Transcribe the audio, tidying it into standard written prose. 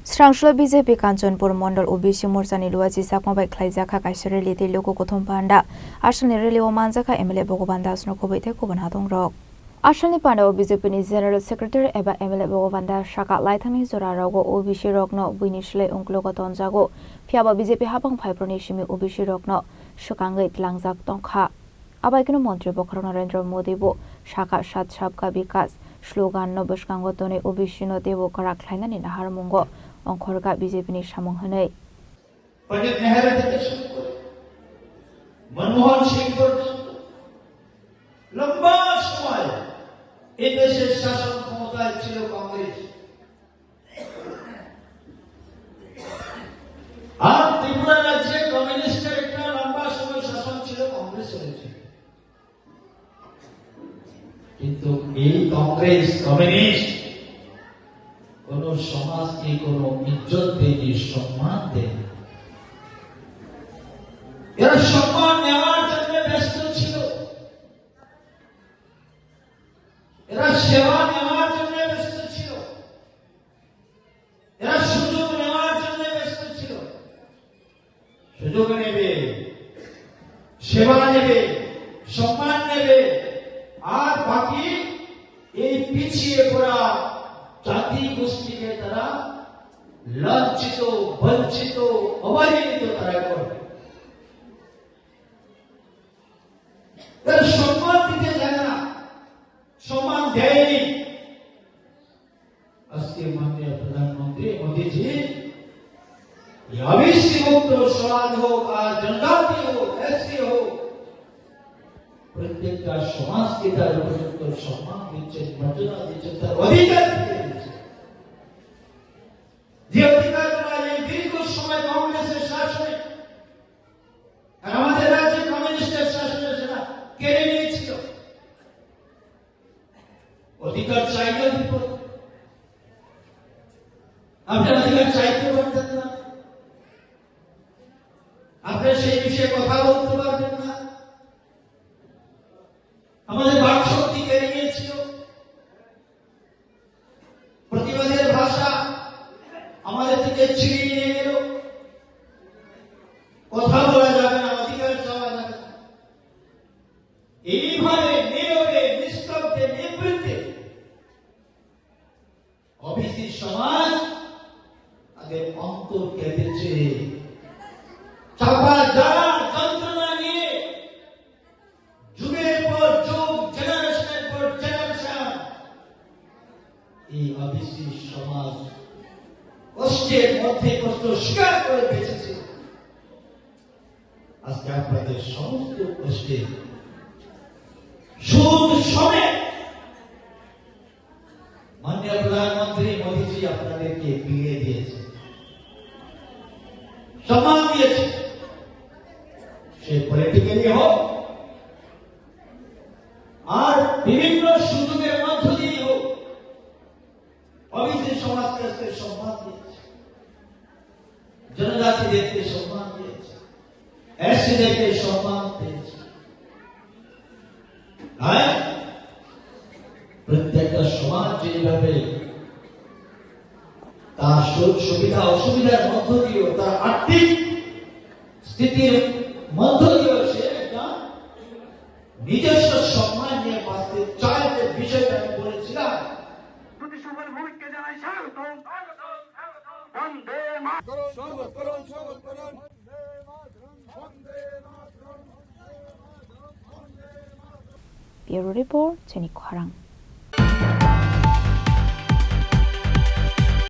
Srangshlo BJP Kanchanpur Mondal OBC Morsani Luaji Sakmabai Klaijaka Kaisari Liti Loko Kothom-Panda Ashalni Reli Omanjaka MLA Bhogoban Das Nokobaithe Koban Hatung Rok Ashalni Panda BJP ni General Secretary eba MLA Bhogoban Das Shaka Laithangni Zora Rogo OBC Rokno Buinishle Unglogo Tonjago Phiaba BJP Habang Phaiproni Shimi OBC Rokno Shukangai Tlangjak Tongkha Abaikino Montri Bokhara Narendra Modi bo Shaka Shat Shabka Bikas Slogan no Bashkango Tone OBC no Devo Karak Lainani Nahar Mungo Onkhorga BJP ni samong hanai Pandit Nehru থেকে শুরু করে মনমোহন সিং পর্যন্ত লম্বা সময় এই দেশের শাসন ক্ষমতায় ছিল কংগ্রেস আর ত্রিপুরা রাজ্যে কমিউনিস্টের একটা লম্বা সময় শাসন ছিল কংগ্রেসের কিন্তু এই কংগ্রেস কমিউনিস্ট কোন সমাজকে কোন ইজ্জত দেয়নি সম্মান দেয়নি এরা সম্মান নেওয়ার জন্য ব্যস্ত ছিল এরা সেবা নেওয়ার জন্য ব্যস্ত ছিল এরা সুযোগ নেওয়ার জন্য ব্যস্ত ছিল সুযোগ নেবে সেবা নেবে সম্মান নেবে আর বাকি এই পিছিয়ে পড়া জাতি গোষ্ঠীকে তারা লজ্জিত বঞ্চিত অবহেলিত তারা করবে তারা সম্মান দিতে জানে না সম্মান দেয়নি আজকে মাননীয় প্রধানমন্ত্রী মোদীজি ওবিসি মুক্ত সমাজ হোক আর জনজাতি হোক এসসি হোক প্রত্যেকটা সমাজকে তার উপযুক্ত সম্মান দিচ্ছেন মর্যাদা দিচ্ছেন তার অধিকার যে অধিকার এই দীর্ঘ সময় কংগ্রেসের শাসনে আমাদের রাজ্যে কমিউনিস্টের শাসনে সেটা কেড়ে নিয়েছিল অধিকার চাইলে বিপদ আপনি অধিকার চাইতে পারতেন না আপনি সেই বিষয়ে কথা বলতে পারবেন না আমাদের বাক শক্তি কেড়ে নিয়েছিল প্রতিবাদের ভাষা আমাদের থেকে ছিনিয়ে নিয়ে গেল কথা বলা যাবে না অধিকার চাওয়া যাবে না এইভাবে নীরবে নিস্তব্ধে নিবৃত্তে ওবিসি সমাজ তাদের অন্তর কেঁদেছে চাপা যারা যন্ত্রণা নিয়ে যুগের পর যুগ জেনারেশনের পর জেনারেশন এই ওবিসি সমাজ কষ্টের মধ্যে কষ্ট স্বীকার করে বেঁচেছে আজকে আপনাদের সমস্ত কষ্টে সুদ সমেত মাননীয় প্রধানমন্ত্রী মোদীজি আপনাদেরকে বিলিয়ে দিয়েছে সম্মান দিয়েছে সে পলিটিক্যালি হোক আর বিভিন্ন সুযোগের মধ্য দিয়ে হোক ওবিসি সমাজকে আজকে সম্মান দিয়েছে জনজাতিদেরকে সম্মান দিয়েছে এসসিদেরকে সম্মান দিয়েছে প্রত্যেকটা সমাজ যেভাবে তার সুবিধা অসুবিধার মধ্য দিয়েও তার আর্থিক স্থিতির মধ্য দিয়েও সে একটা নিজস্ব সম্মান নিয়ে বাঁচতে চায় যে বিষয়টা আমি বলেছিলাম Bureau Report, Jenny Kwarang.